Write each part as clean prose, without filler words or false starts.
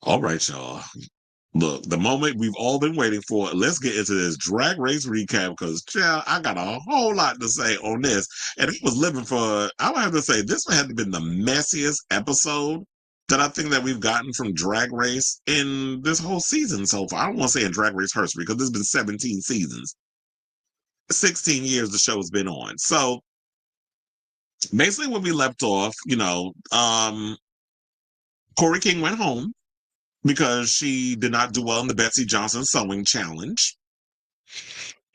All right, y'all. Look, the moment we've all been waiting for. Let's get into this drag race recap because, child, I got a whole lot to say on this. And I was living for, I would have to say, this one had to been the messiest episode that I think that we've gotten from Drag Race in this whole season so far. I don't want to say in Drag Race history because there's been 17 seasons, 16 years the show's been on. So basically, when we left off, Corey King went home because she did not do well in the Betsy Johnson sewing challenge.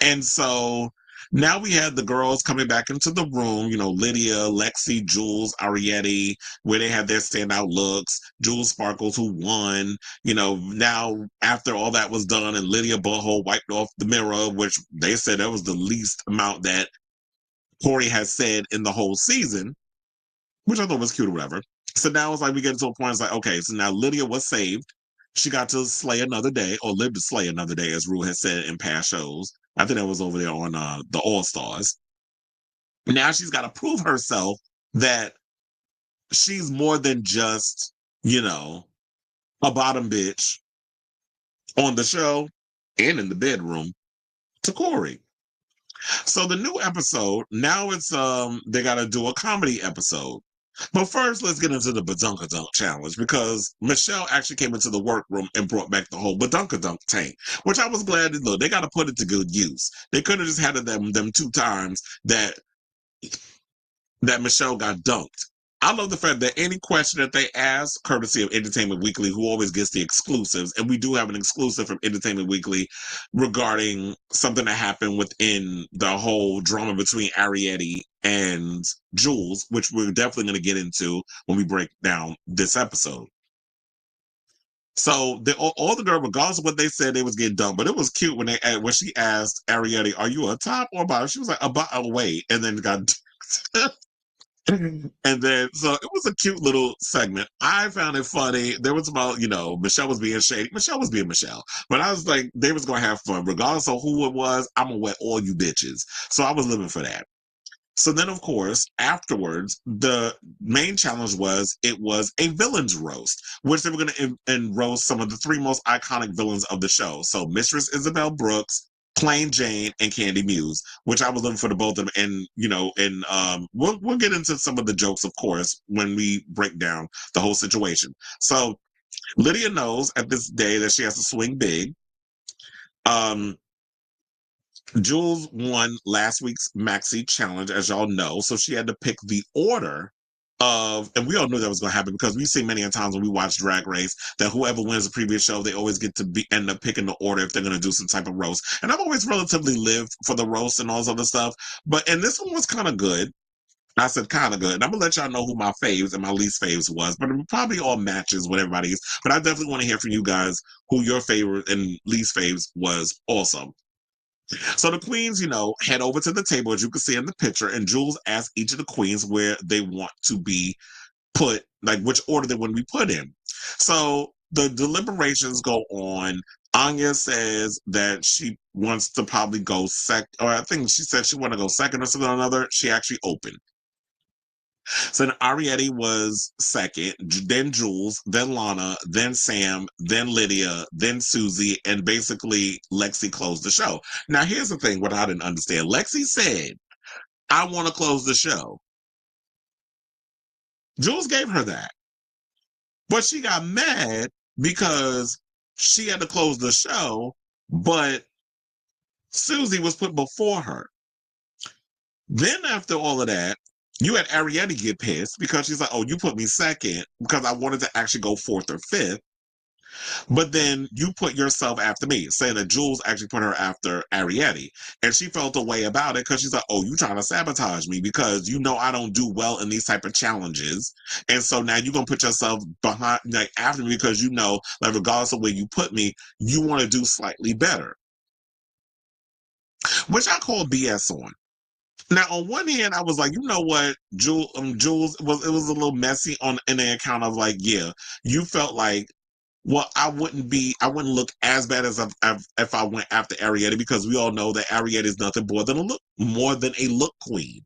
And so now we had the girls coming back into the room, Lydia, Lexi, Jules, Arietti, where they had their standout looks, Jules Sparkles, who won, now after all that was done and Lydia Butthole wiped off the mirror, which they said that was the least amount that Corey has said in the whole season, which I thought was cute or whatever. So now it's like we get to a point, it's like, okay, so now Lydia was saved. She got to slay another day, or live to slay another day, as Rue has said in past shows. I think that was over there on the All Stars. Now she's got to prove herself that she's more than just, a bottom bitch on the show and in the bedroom to Corey. So the new episode, now it's they gotta do a comedy episode. But first, let's get into the Badunkadunk challenge because Michelle actually came into the workroom and brought back the whole Badunkadunk tank, which I was glad to look. They got to put it to good use. They could have just had them 2 times that Michelle got dunked. I love the fact that any question that they ask, courtesy of Entertainment Weekly, who always gets the exclusives, and we do have an exclusive from Entertainment Weekly regarding something that happened within the whole drama between Arietti and Jules, which we're definitely going to get into when we break down this episode. So all the girls, regardless of what they said, they was getting done. But it was cute when she asked Arietti, "Are you a top or a bottom?" She was like, "Wait," and then got. And then, so it was a cute little segment. I found it funny. There was about, Michelle was being shady. Michelle was being Michelle. But I was like, they was going to have fun. Regardless of who it was, I'm going to wet all you bitches. So I was living for that. So then, of course, afterwards, the main challenge it was a villains roast, which they were going to roast some of the 3 most iconic villains of the show. So Mistress Isabel Brooks, Plain Jane, and Candy Muse, which I was looking for the both of them. And, we'll get into some of the jokes, of course, when we break down the whole situation. So Lydia knows at this day that she has to swing big. Jules won last week's Maxi Challenge, as y'all know, so she had to pick the order and we all knew that was going to happen because we've seen many times when we watch Drag Race that whoever wins the previous show, they always get to end up picking the order if they're going to do some type of roast. And I've always relatively lived for the roast and all this other stuff, and this one was kind of good. I said kind of good. And I'm going to let y'all know who my faves and my least faves was, but it probably all matches with everybody's. But I definitely want to hear from you guys who your favorite and least faves was also. So the queens, head over to the table, as you can see in the picture, and Jules asked each of the queens where they want to be put, like which order they want to be put in. So the deliberations go on. Anya says that she wants to probably go second, or I think she said she want to go second or something or another. She actually opened. So then Arietti was second, then Jules, then Lana, then Sam, then Lydia, then Susie, and basically Lexi closed the show. Now, here's the thing, what I didn't understand. Lexi said, I want to close the show. Jules gave her that. But she got mad because she had to close the show, but Susie was put before her. Then after all of that, you had Arietti get pissed because she's like, oh, you put me second because I wanted to actually go 4th or 5th. But then you put yourself after me, saying that Jules actually put her after Arietti. And she felt a way about it because she's like, oh, you trying to sabotage me because I don't do well in these type of challenges. And so now you're going to put yourself behind, like after me because like regardless of where you put me, you want to do slightly better. Which I call BS on. Now, on one hand, I was like, you know what, Jules was a little messy in the account of like, yeah, you felt like Well, I wouldn't look as bad as if I went after Arietta, because we all know that Arietta is nothing more than a look queen.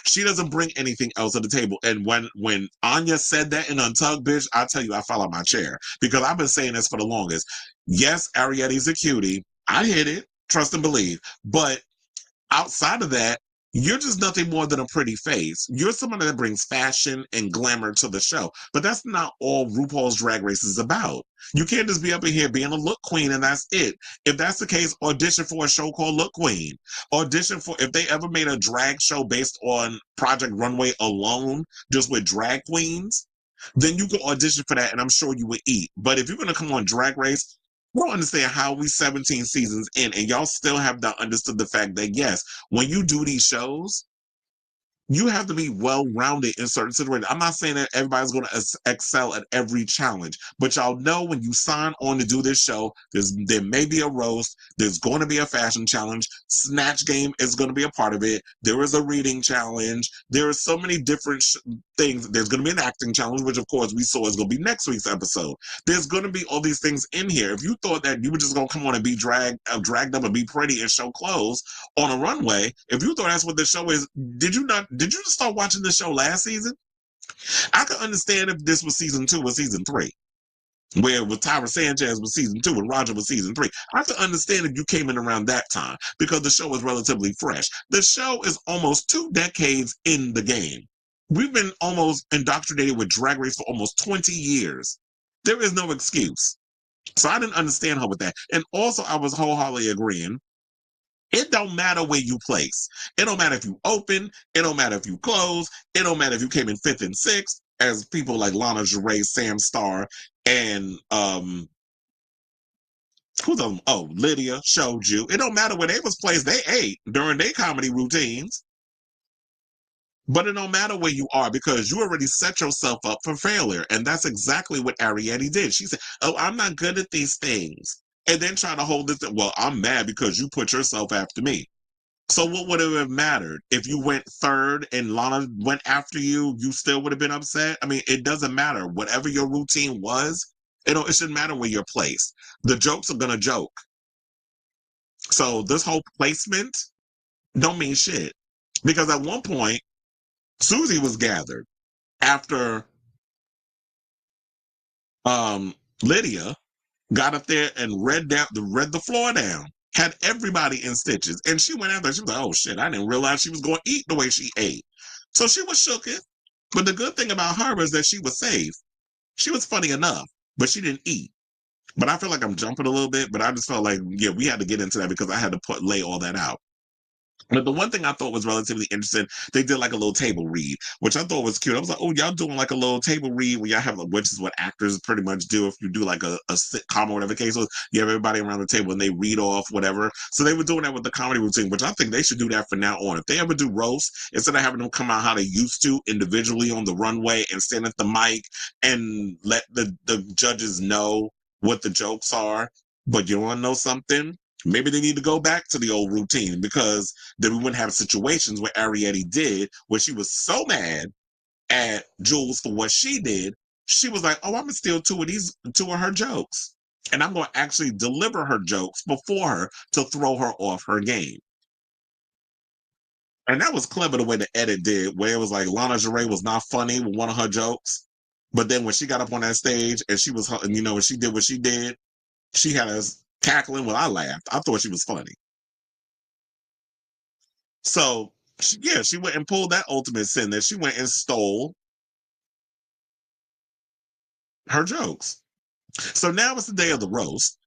She doesn't bring anything else to the table. And when Anya said that in Untucked, bitch, I tell you, I fell out my chair, because I've been saying this for the longest. Yes, Arietta's a cutie. I hit it, trust and believe. But outside of that, you're just nothing more than a pretty face. You're someone that brings fashion and glamour to the show. But that's not all RuPaul's Drag Race is about. You can't just be up in here being a look queen and that's it. If that's the case, audition for a show called Look Queen. Audition for, if they ever made a drag show based on Project Runway alone, just with drag queens, then you could audition for that and I'm sure you would eat. But if you're going to come on Drag Race, I don't understand how we 17 seasons in and y'all still have not understood the fact that, yes, when you do these shows, you have to be well-rounded in certain situations. I'm not saying that everybody's going to excel at every challenge, but y'all know when you sign on to do this show, there may be a roast, there's going to be a fashion challenge, Snatch Game is going to be a part of it, there is a reading challenge, there are so many different things. There's going to be an acting challenge, which of course we saw is going to be next week's episode. There's going to be all these things in here. If you thought that you were just going to come on and be dragged up and be pretty and show clothes on a runway, if you thought that's what the show is, did you start watching the show last season? I could understand if this was season 2 or season 3, where with Tyra Sanchez was season 2 and Roger was season 3. I could understand if you came in around that time, because the show is relatively fresh. The show is almost 2 decades in the game. We've been almost indoctrinated with Drag Race for almost 20 years. There is no excuse. So I didn't understand her with that. And also, I was wholeheartedly agreeing. It don't matter where you place. It don't matter if you open. It don't matter if you close. It don't matter if you came in 5th and 6th, as people like Lana Gervais, Sam Starr, and who's them? Oh, Lydia showed you. It don't matter where they was placed. They ate during their comedy routines. But it don't matter where you are, because you already set yourself up for failure. And that's exactly what Ariette did. She said, oh, I'm not good at these things. And then try to hold it. Well, I'm mad because you put yourself after me. So what would it have mattered if you went 3rd and Lana went after you? You still would have been upset. I mean, it doesn't matter. Whatever your routine was, it shouldn't matter where you're placed. The jokes are gonna joke. So this whole placement don't mean shit, because at one point Susie was gathered after Lydia got up there and read the floor down, had everybody in stitches. And she went out there, she was like, oh shit, I didn't realize she was going to eat the way she ate. So she was shooketh. But the good thing about her is that she was safe. She was funny enough, but she didn't eat. But I feel like I'm jumping a little bit, but I just felt like, yeah, we had to get into that because I had to lay all that out. But the one thing I thought was relatively interesting, they did like a little table read, which I thought was cute. I was like, oh, y'all doing like a little table read where y'all have, which is what actors pretty much do if you do like a sitcom or whatever the case was. You have everybody around the table and they read off whatever. So they were doing that with the comedy routine, which I think they should do that from now on. If they ever do roast, instead of having them come out how they used to individually on the runway and stand at the mic and let the judges know what the jokes are, but you want to know something? Maybe they need to go back to the old routine, because then we wouldn't have situations where Ariette did, where she was so mad at Jules for what she did, she was like, oh, I'm going to steal two of her jokes. And I'm going to actually deliver her jokes before her to throw her off her game. And that was clever the way the edit did, where it was like Lana Gervais was not funny with one of her jokes. But then when she got up on that stage and she was, when she did what she did, she had us cackling. Well, I laughed. I thought she was funny. So, she went and pulled that ultimate sin that she went and stole her jokes. So now it's the day of the roast.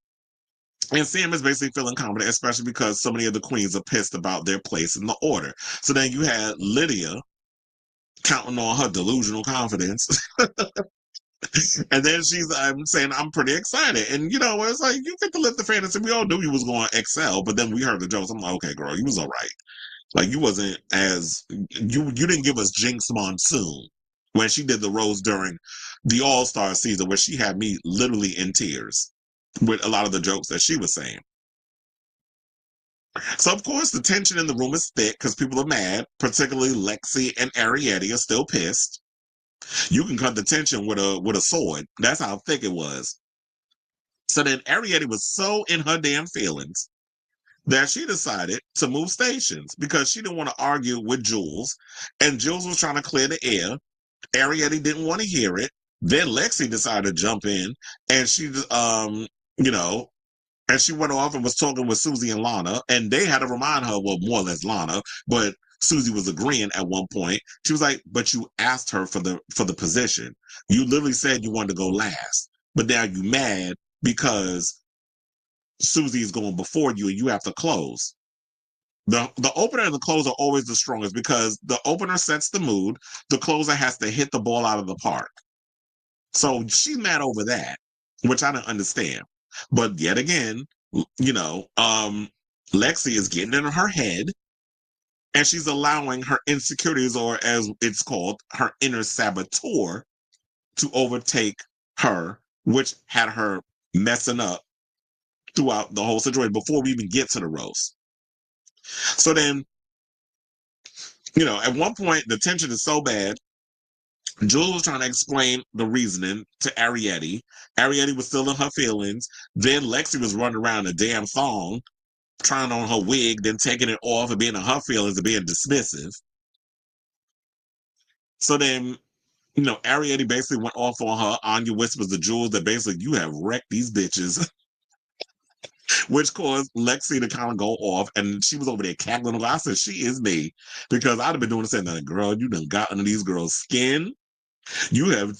And Sam is basically feeling confident, especially because so many of the queens are pissed about their place in the order. So then you had Lydia counting on her delusional confidence. And then she's saying, I'm pretty excited. And, it's like, you get to live the fantasy. We all knew you was going to excel. But then we heard the jokes. I'm like, okay, girl, you was all right. Like, you wasn't you didn't give us Jinx Monsoon when she did the rose during the All-Star season, where she had me literally in tears with a lot of the jokes that she was saying. So, of course, the tension in the room is thick because people are mad, particularly Lexi and Ariette are still pissed. You can cut the tension with a sword. That's how thick it was. So then Ariette was so in her damn feelings that she decided to move stations because she didn't want to argue with Jules. And Jules was trying to clear the air. Ariette didn't want to hear it. Then Lexi decided to jump in, and she, you know, and she went off and was talking with Susie and Lana, and they had to remind her, well, more or less Lana, but Susie was agreeing at one point. She was like, "But you asked her for the position. You literally said you wanted to go last, but now you mad because Susie is going before you, and you have to close." The opener and the closer are always the strongest because the opener sets the mood. The closer has to hit the ball out of the park. So she's mad over that, which I don't understand. But yet again, Lexi is getting in her head and she's allowing her insecurities, or as it's called, her inner saboteur, to overtake her, which had her messing up throughout the whole situation before we even get to the roast. So then, at one point, the tension is so bad. Jules was trying to explain the reasoning to Ariette. Ariette was still in her feelings. Then Lexi was running around in a damn thong, trying on her wig, then taking it off and being in her feelings and being dismissive. So then, Ariette basically went off on her. Anya whispers to Jules that basically you have wrecked these bitches, which caused Lexi to kind of go off. And she was over there cackling. I said, she is me, because I'd have been doing the same thing. Girl, you done got under these girls' skin. You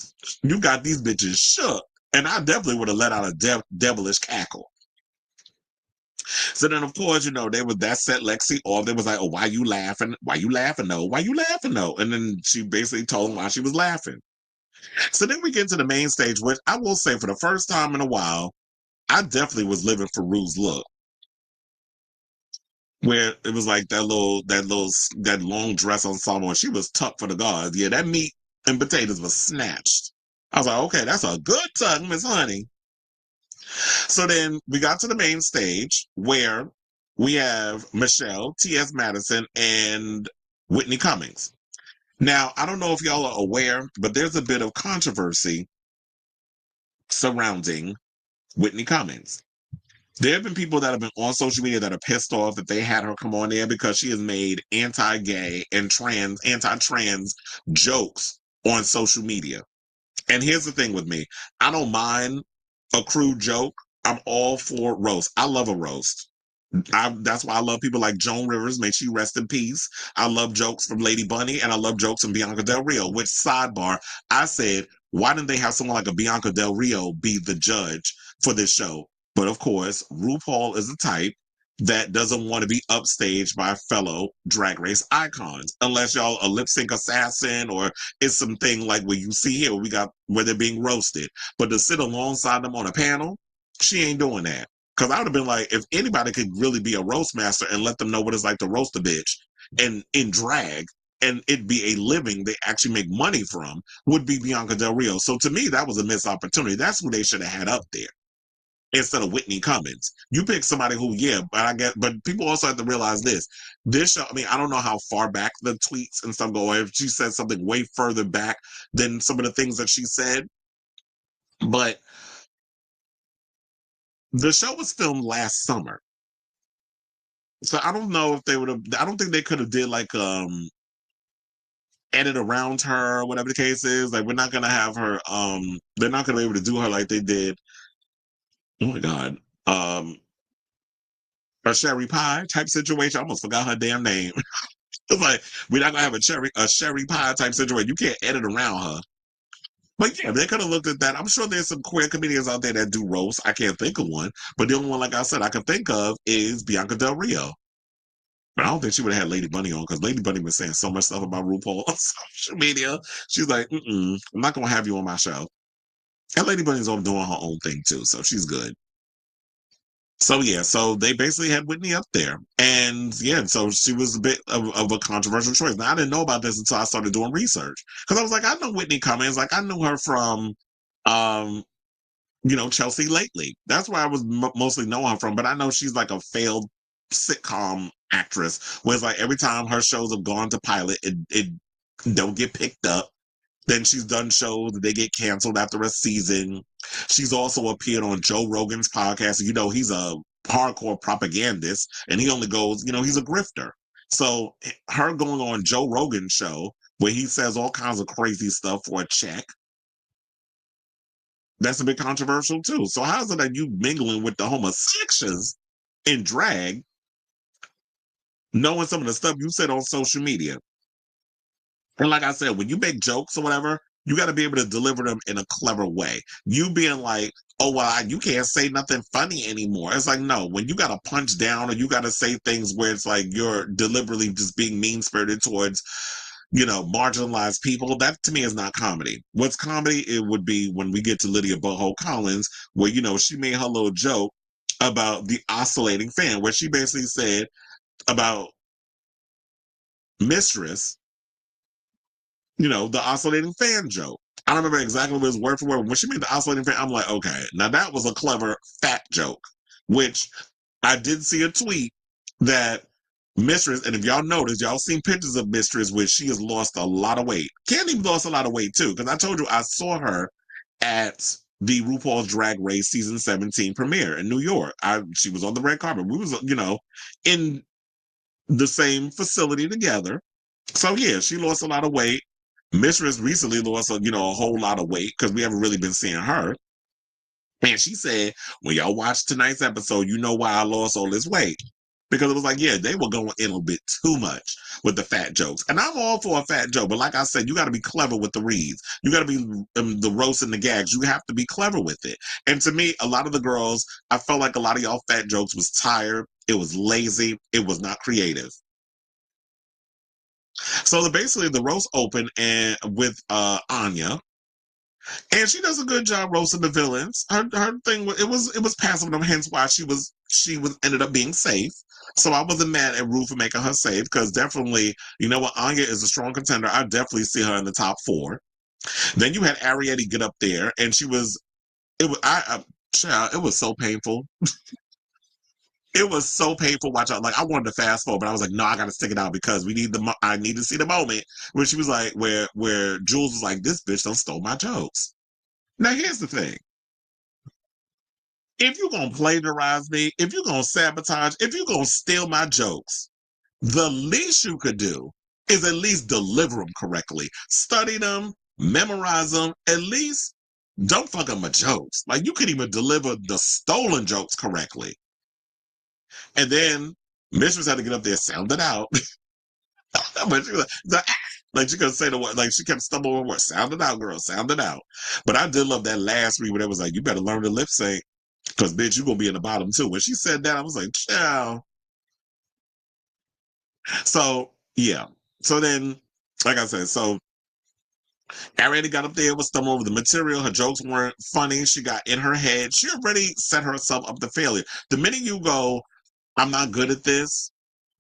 got these bitches shook. And I definitely would have let out a devilish cackle. So then, of course, that set Lexi off. They was like, "Oh, why you laughing? Why you laughing? No, why you laughing? No." And then she basically told them why she was laughing. So then we get to the main stage, which I will say, for the first time in a while, I definitely was living for Rue's look, where it was like that long dress ensemble, and she was tucked for the gods. Yeah, that meat and potatoes was snatched. I was like, okay, that's a good tuck, Miss Honey. So then we got to the main stage where we have Michelle, T.S. Madison, and Whitney Cummings. Now, I don't know if y'all are aware, but there's a bit of controversy surrounding Whitney Cummings. There have been people that have been on social media that are pissed off that they had her come on there because she has made anti-gay and anti-trans jokes on social media. And here's the thing with me. I don't mind a crude joke. I'm all for roast. I love a roast. That's why I love people like Joan Rivers. May she rest in peace. I love jokes from Lady Bunny, and I love jokes from Bianca Del Rio. Which, sidebar, I said, why didn't they have someone like a Bianca Del Rio be the judge for this show? But of course, RuPaul is the type that doesn't want to be upstaged by fellow drag race icons, unless y'all a lip sync assassin or it's something like what you see here where they're being roasted. But to sit alongside them on a panel, she ain't doing that. Because I would have been like, if anybody could really be a roast master and let them know what it's like to roast a bitch and in drag, and it'd be a living they actually make money from, would be Bianca Del Rio. So to me, that was a missed opportunity. That's who they should have had up there instead of Whitney Cummings. You pick somebody who, yeah, but people also have to realize this. This show, I mean, I don't know how far back the tweets and stuff go. If she said something way further back than some of the things that she said, but the show was filmed last summer. So I don't know if they would have, I don't think they could have did like edit around her or whatever the case is. Like, we're not gonna have her they're not gonna be able to do her like they did. Oh my god. A Sherry Pie type situation. I almost forgot her damn name. It's like, we're not gonna have a Sherry Pie type situation. You can't edit around her. But yeah, they could have looked at that. I'm sure there's some queer comedians out there that do roast. I can't think of one. But the only one, like I said, I can think of is Bianca Del Rio. But I don't think she would have had Lady Bunny on, because Lady Bunny was saying so much stuff about RuPaul on social media. She's like, I'm not gonna have you on my show. And Lady Bunny's on doing her own thing too, so she's good. So yeah, so they basically had Whitney up there, and yeah, so she was a bit of a controversial choice. Now I didn't know about this until I started doing research, because I was like, I know Whitney Cummings, like I knew her from, um, Chelsea Lately. That's where I was mostly knowing her from. But I know she's like a failed sitcom actress, where it's like every time her shows have gone to pilot, it don't get picked up. Then she's done shows that they get canceled after a season. She's also appeared on Joe Rogan's podcast. You know, he's a hardcore propagandist and he only goes, you know, he's a grifter. So her going on Joe Rogan's show where he says all kinds of crazy stuff for a check, that's a bit controversial too. So how's it that you mingling with the homosexuals in drag, knowing some of the stuff you said on social media? And like I said, when you make jokes or whatever, you got to be able to deliver them in a clever way. You being like, oh, well, you can't say nothing funny anymore. It's like, no, when you got to punch down or you got to say things where it's like you're deliberately just being mean spirited towards, you know, marginalized people, that to me is not comedy. What's comedy, it would be when we get to Lydia Boho Collins, where, you know, she made her little joke about the oscillating fan, where she basically said about Mistress, you know, the oscillating fan joke. I don't remember exactly what it was word for word. When she made the oscillating fan, I'm like, okay, now that was a clever fat joke, which I did see a tweet that Mistress, and if y'all notice, y'all seen pictures of Mistress where she has lost a lot of weight. Candy lost a lot of weight too, because I told you I saw her at the RuPaul's Drag Race season 17 premiere in New York. She was on the red carpet. We was, you know, in the same facility together. So yeah, she lost a lot of weight. Mistress recently lost, you know, a whole lot of weight because we haven't really been seeing her. And she said, when y'all watch tonight's episode, you know why I lost all this weight. Because it was like, yeah, they were going in a bit too much with the fat jokes. And I'm all for a fat joke, but like I said, you got to be clever with the reads. You got to be the roast and the gags. You have to be clever with it. And to me, a lot of the girls, I felt like a lot of y'all fat jokes was tired. It was lazy. It was not creative. So basically the roast opened and with Anya, and she does a good job roasting the villains. Her thing it was passive enough, hence why she was ended up being safe. So I wasn't mad at Ru for making her safe because definitely, you know what, Anya is a strong contender. I definitely see her in the top 4. Then you had Ariete get up there, and she was it was child, it was so painful. It was so painful watching. Like I wanted to fast forward, but I was like, no, I got to stick it out because I need to see the moment where she was like, where Jules was like, this bitch done stole my jokes. Now here's the thing: if you're gonna plagiarize me, if you're gonna sabotage, if you're gonna steal my jokes, the least you could do is at least deliver them correctly, study them, memorize them. At least don't fuck up my jokes. Like you could even deliver the stolen jokes correctly. And then Mistress had to get up there, sound it out. But she was like she couldn't say the word, like she kept stumbling words. Sound it out, girl, sound it out. But I did love that last read where it was like, you better learn to lip sync, because bitch, you're gonna be in the bottom too. When she said that, I was like, ciao. So yeah. So then, like I said, so Ariana got up there, was stumbling over the material. Her jokes weren't funny. She got in her head. She already set herself up to failure. The minute you go, I'm not good at this,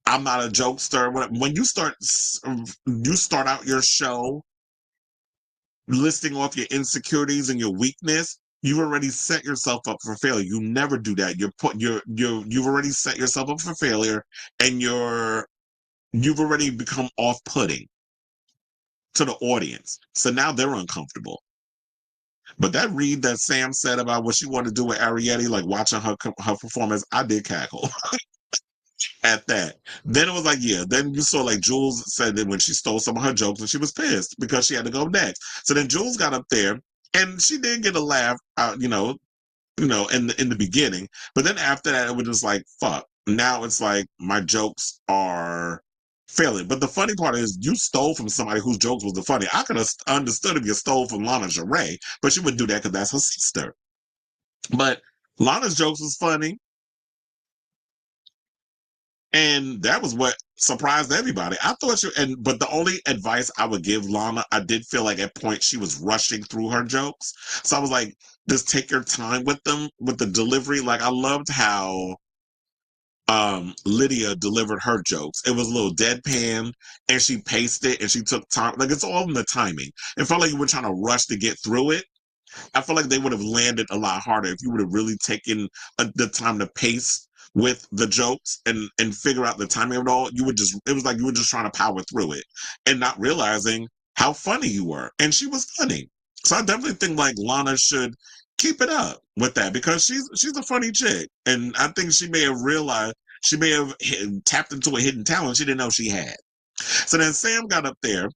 I'm not a jokester. When you start out your show listing off your insecurities and your weakness, you've already set yourself up for failure. You never do that. You've already set yourself up for failure, and you've already become off-putting to the audience. So now they're uncomfortable. But that read that Sam said about what she wanted to do with Ariete, like watching her performance, I did cackle. At that. Then it was like, yeah. Then you saw like Jules said that when she stole some of her jokes and she was pissed because she had to go next. So then Jules got up there and she did get a laugh out, in the beginning. But then after that, it was just like, fuck. Now it's like my jokes are failing. But the funny part is you stole from somebody whose jokes was the funny. I could have understood if you stole from Lana Jarre, but she wouldn't do that because that's her sister. But Lana's jokes was funny. And that was what surprised everybody. I thought but the only advice I would give Lana, I did feel like at points she was rushing through her jokes. So I was like, just take your time with them, with the delivery. Like I loved how Lydia delivered her jokes. It was a little deadpan and she paced it and she took time. Like it's all in the timing. It felt like you were trying to rush to get through it. I feel like they would have landed a lot harder if you would have really taken the time to pace with the jokes and figure out the timing of it all. It was like you were just trying to power through it and not realizing how funny you were. And she was funny. So I definitely think like Lana should keep it up with that because she's a funny chick. And I think she may have realized she may have tapped into a hidden talent she didn't know she had. So then Sam got up there,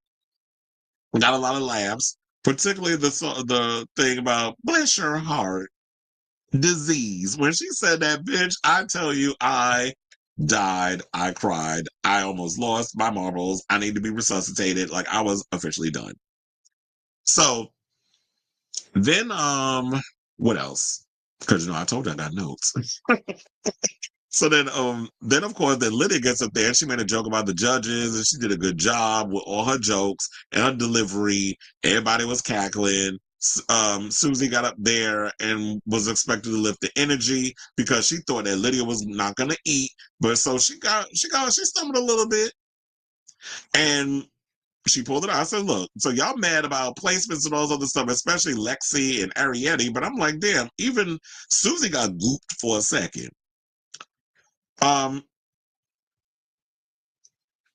got a lot of laughs, particularly the thing about bless your heart, disease. When she said that, bitch, I tell you, I died, I cried, I almost lost my marbles. I need to be resuscitated. Like I was officially done. So then, what else? Because I told you I got notes. So then of course, then Lydia gets up there and she made a joke about the judges and she did a good job with all her jokes and her delivery. Everybody was cackling. Susie got up there and was expected to lift the energy because she thought that Lydia was not going to eat, but so she stumbled a little bit and she pulled it out. I said, look, so y'all mad about placements and all this other stuff, especially Lexi and Arietti, but I'm like, damn, even Susie got gooped for a second. Um,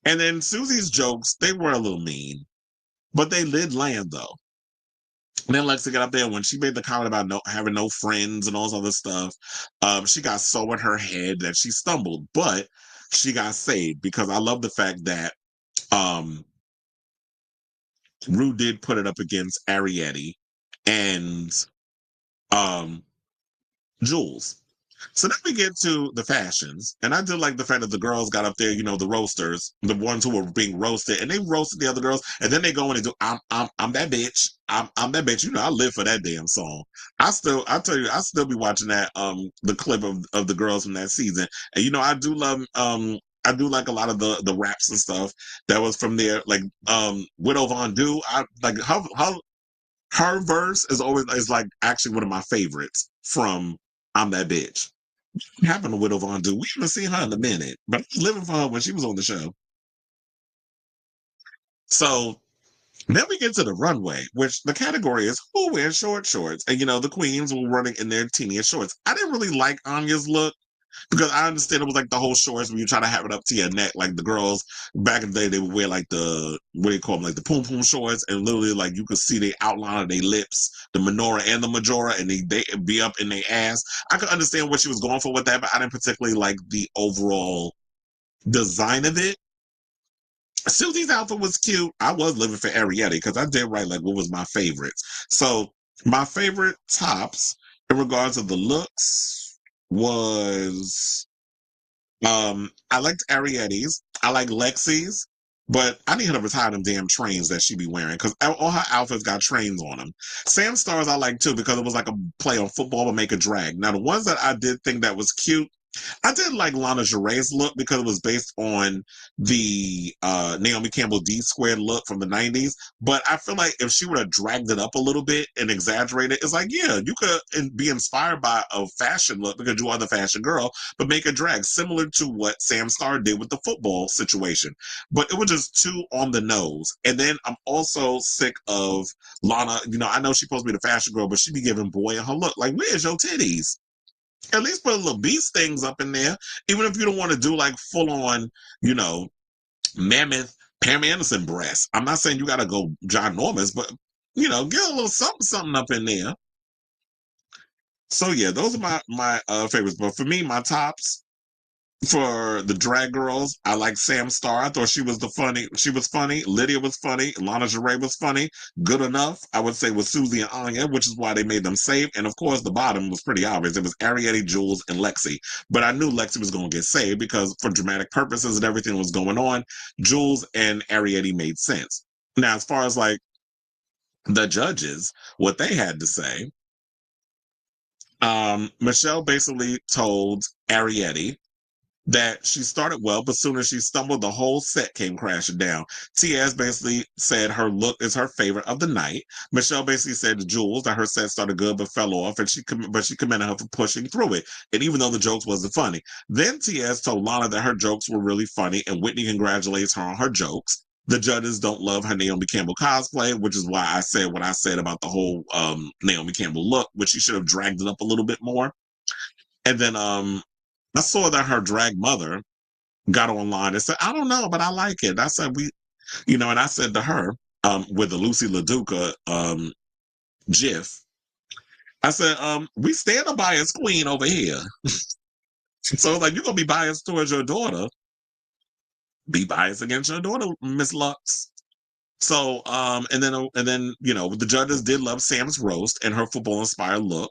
and then Susie's jokes, they were a little mean, but they did land though. And then Lexi got up there when she made the comment about having no friends and all this other stuff. She got so in her head that she stumbled, but she got saved because I love the fact that um Rue did put it up against Arietti and um Jules. So then we get to the fashions, and I did like the fact that the girls got up there, the roasters, the ones who were being roasted, and they roasted the other girls, and then they go in and do, I'm that bitch, I'm that bitch. I live for that damn song. I tell you, I still be watching that, the clip of the girls from that season, and I do love, I do like a lot of the raps and stuff that was from there, like, Widow Von Du. I like her verse is like actually one of my favorites from I'm That Bitch. What happened to Widow Von Du? We haven't seen her in a minute, but I was living for her when she was on the show. So then we get to the runway, which the category is who wears short shorts. And the queens were running in their teeniest shorts. I didn't really like Anya's look because I understand it was like the whole shorts when you try to have it up to your neck. Like the girls back in the day, they would wear like what do you call them, like the poom poom shorts, and literally like you could see the outline of their lips, the menorah and the majora, and they be up in their ass. I could understand what she was going for with that, but I didn't particularly like the overall design of it. Susie's outfit was cute. I was living for Arietti because I did write like what was my favorites. So my favorite tops in regards of the looks was I liked Arietti's. I like Lexi's, but I need her to retire them damn trains that she be wearing because all her outfits got trains on them. Sam Star's I like too because it was like a play on football but make a drag. Now the ones that I did think that was cute, I did like Lana Geray's look because it was based on the Naomi Campbell D squared look from the 90s. But I feel like if she would have dragged it up a little bit and exaggerated, it's like, yeah, you could be inspired by a fashion look because you are the fashion girl, but make a drag similar to what Sam Starr did with the football situation. But it was just too on the nose. And then I'm also sick of Lana. I know she's supposed to be the fashion girl, but she be giving boy in her look. Like, where's your titties? At least put a little beast things up in there. Even if you don't want to do like full on, mammoth Pam Anderson breasts. I'm not saying you got to go ginormous, but get a little something, something up in there. So yeah, those are my favorites. But for me, my tops for the drag girls, I like Sam Starr. I thought she was she was funny. Lydia was funny. Lana Geray was funny. Good enough, I would say, with Susie and Anya, which is why they made them safe. And of course, the bottom was pretty obvious. It was Arietti, Jules, and Lexi. But I knew Lexi was going to get saved because for dramatic purposes and everything that was going on, Jules and Arietti made sense. Now, as far as like the judges, what they had to say, Michelle basically told Arietti that she started well, but soon as she stumbled, the whole set came crashing down. Tiaz basically said her look is her favorite of the night. Michelle basically said to Jules that her set started good but fell off, and she commended her for pushing through it, and even though the jokes wasn't funny. Then Tiaz told Lana that her jokes were really funny, and Whitney congratulates her on her jokes. The judges don't love her Naomi Campbell cosplay, which is why I said what I said about the whole Naomi Campbell look, which she should have dragged it up a little bit more. And then I saw that her drag mother got online and said, I don't know, but I like it. I said, and I said to her, with the Lucy LaDuca GIF. I said, we stand a biased queen over here. So like, you're gonna be biased towards your daughter. Be biased against your daughter, Miss Lux. So, and then, the judges did love Sam's roast and her football inspired look.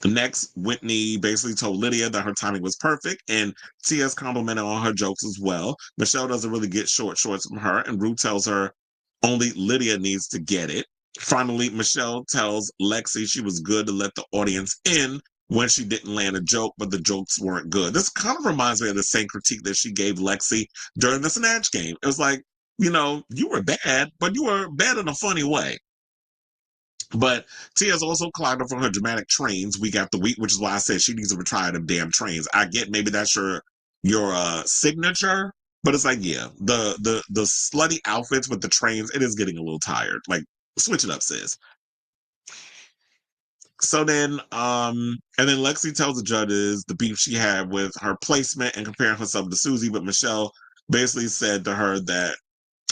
Next, Whitney basically told Lydia that her timing was perfect, and Tia's complimented on her jokes as well. Michelle doesn't really get short shorts from her, and Rue tells her only Lydia needs to get it. Finally, Michelle tells Lexi she was good to let the audience in when she didn't land a joke, but the jokes weren't good. This kind of reminds me of the same critique that she gave Lexi during the Snatch game. It was like, you were bad, but you were bad in a funny way. But Tia's also climbed up from her dramatic trains week after week, which is why I said she needs to retire them damn trains. I get maybe that's your signature, but it's like, yeah, the slutty outfits with the trains, it is getting a little tired. Like, switch it up, sis. So then, and then Lexi tells the judges the beef she had with her placement and comparing herself to Susie, but Michelle basically said to her that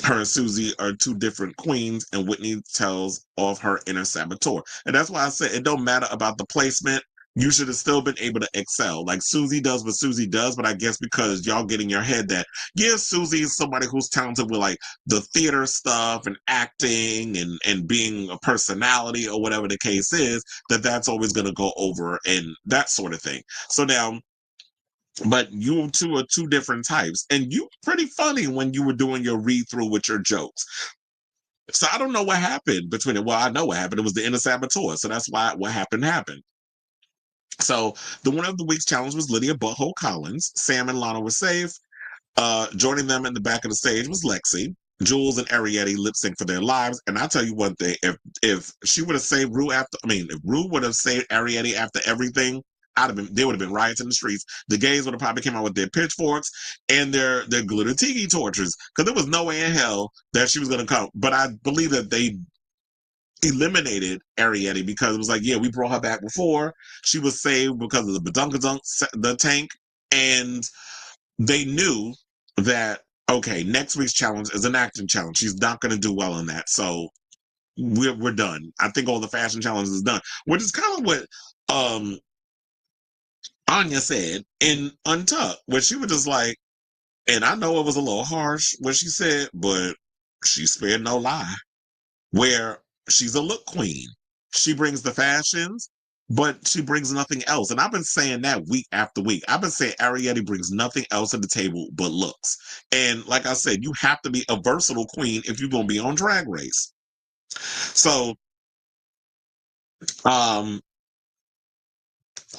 her and Susie are two different queens, and Whitney tells off her inner saboteur. And that's why I said it don't matter about the placement. You should have still been able to excel. Like Susie does what Susie does, but I guess because y'all get in your head that, yeah, Susie is somebody who's talented with like the theater stuff and acting and being a personality or whatever the case is, that's always going to go over and that sort of thing. So now, but you two are two different types, and you pretty funny when you were doing your read through with your jokes. So I don't know what happened between it. Well, I know what happened. It was the inner saboteur, so that's why what happened. So the winner of the week's challenge was Lydia Butthole Collins. Sam and Lana were safe. Joining them in the back of the stage was Lexi. Jules and Arietti lip sync for their lives. And I'll tell you one thing: if she would have saved Rue if Rue would have saved Arietti after everything, there would have been riots in the streets. The gays would have probably came out with their pitchforks and their glitter tiki torches, because there was no way in hell that she was going to come. But I believe that they eliminated Arietti because it was like, yeah, we brought her back before. She was saved because of the badunkadunk, the tank, and they knew that, okay, next week's challenge is an acting challenge. She's not going to do well in that, so we're done. I think all the fashion challenges is done, which is kind of what Anya said in Untucked, where she was just like, and I know it was a little harsh what she said, but she spared no lie. Where she's a look queen. She brings the fashions, but she brings nothing else. And I've been saying that week after week. I've been saying Arietti brings nothing else to the table but looks. And like I said, you have to be a versatile queen if you're going to be on Drag Race. So,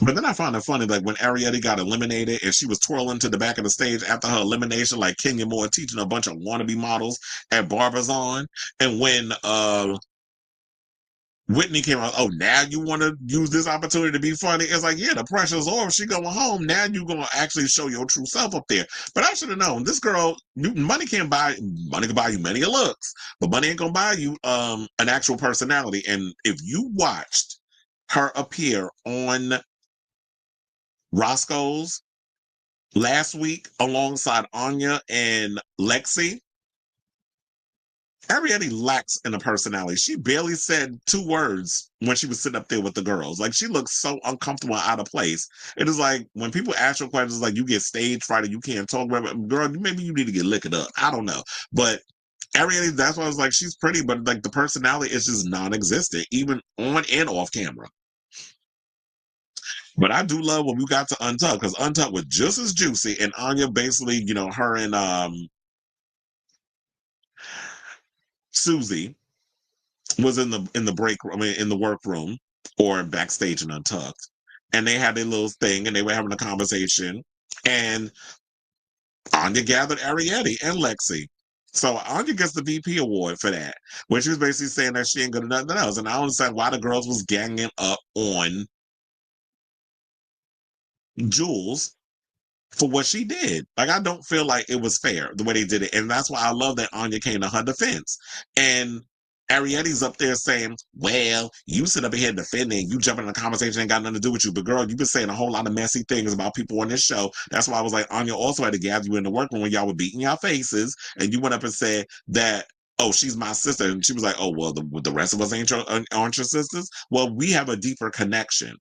but then I found it funny, like when Arietti got eliminated and she was twirling to the back of the stage after her elimination, like Kenya Moore teaching a bunch of wannabe models at Barbizon. And when Whitney came out, oh, now you want to use this opportunity to be funny? It's like, yeah, the pressure's off. She going home. Now you're going to actually show your true self up there. But I should have known, this girl, money can buy you many looks, but money ain't going to buy you an actual personality. And if you watched her appear on Roscoe's last week alongside Anya and Lexi, Arietti lacks in a personality. She barely said 2 words when she was sitting up there with the girls. Like, she looks so uncomfortable and out of place. It is like when people ask you questions, like you get stage fright and you can't talk about it. Girl, maybe you need to get licked up. I don't know. But Arietti, that's why I was like, she's pretty, but like the personality is just non-existent, even on and off camera. But I do love when we got to Untucked, because Untucked was just as juicy, and Anya basically, her and Susie was in the break room, in the workroom or backstage in Untucked, and they had their little thing, and they were having a conversation, and Anya gathered Arietti and Lexi. So Anya gets the VP award for that, when she was basically saying that she ain't good at nothing else. And I don't understand why the girls was ganging up on Jules for what she did. Like, I don't feel like it was fair the way they did it. And that's why I love that Anya came to her defense. And Arietti's up there saying, well, you sit up here defending, you jump in the conversation, ain't got nothing to do with you. But girl, you've been saying a whole lot of messy things about people on this show. That's why I was like, Anya also had to gather you in the workroom when y'all were beating y'all faces. And you went up and said that oh, she's my sister. And she was like, oh, well, the rest of us aren't your sisters. Well, we have a deeper connection.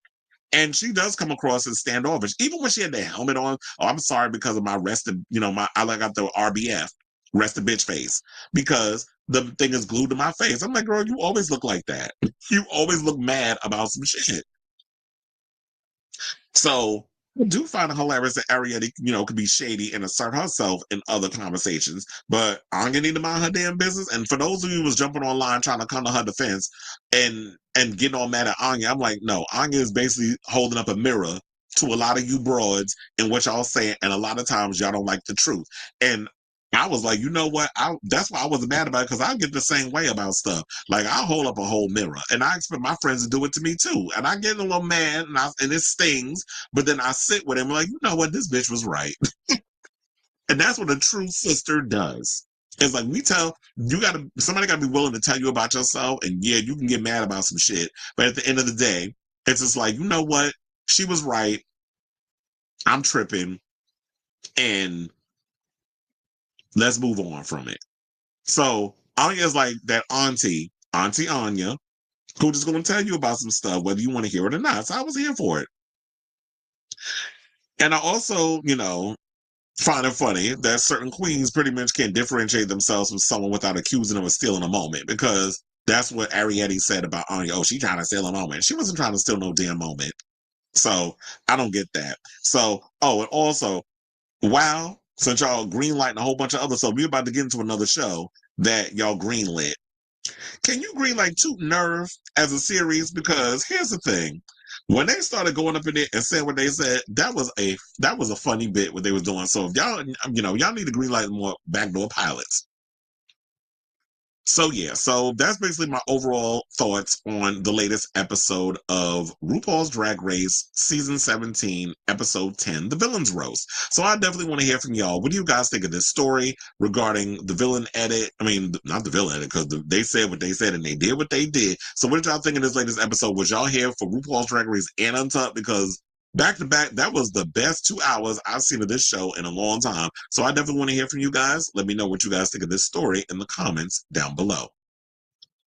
And she does come across as standoffish, even when she had the helmet on. Oh, I'm sorry because of my rested, I like got the RBF, rested bitch face, because the thing is glued to my face. I'm like, girl, you always look like that. You always look mad about some shit. So I do find it hilarious that Ariette, could be shady and assert herself in other conversations, but Anya need to mind her damn business. And for those of you who was jumping online trying to come to her defense and getting all mad at Anya, I'm like, no, Anya is basically holding up a mirror to a lot of you broads and what y'all saying, and a lot of times y'all don't like the truth. And I was like, you know what? That's why I wasn't mad about it, because I get the same way about stuff. Like, I'll hold up a whole mirror, and I expect my friends to do it to me too. And I get a little mad, and it stings, but then I sit with him like, you know what? This bitch was right. And that's what a true sister does. It's like somebody gotta be willing to tell you about yourself, and yeah, you can get mad about some shit, but at the end of the day, it's just like, you know what? She was right. I'm tripping, and let's move on from it. So Anya's like that Auntie Anya, who just gonna tell you about some stuff, whether you want to hear it or not. So I was here for it. And I also, find it funny that certain queens pretty much can't differentiate themselves from someone without accusing them of stealing a moment, because that's what Ariette said about Anya. Oh, she trying to steal a moment. She wasn't trying to steal no damn moment. So I don't get that. So, and also, wow, since y'all greenlighting a whole bunch of other stuff, we're about to get into another show that y'all greenlit. Can you greenlight Toot Nerve as a series? Because here's the thing. When they started going up in there and saying what they said, that was a funny bit what they was doing. So if y'all need to greenlight more backdoor pilots. So yeah, so that's basically my overall thoughts on the latest episode of RuPaul's Drag Race Season 17, Episode 10, The Villain's Roast. So I definitely want to hear from y'all. What do you guys think of this story regarding the villain edit? I mean, not the villain edit, because they said what they said and they did what they did. So what did y'all think of this latest episode? Was y'all here for RuPaul's Drag Race and Untucked? Because back to back, that was the best 2 hours I've seen of this show in a long time. So I definitely want to hear from you guys. Let me know what you guys think of this story in the comments down below.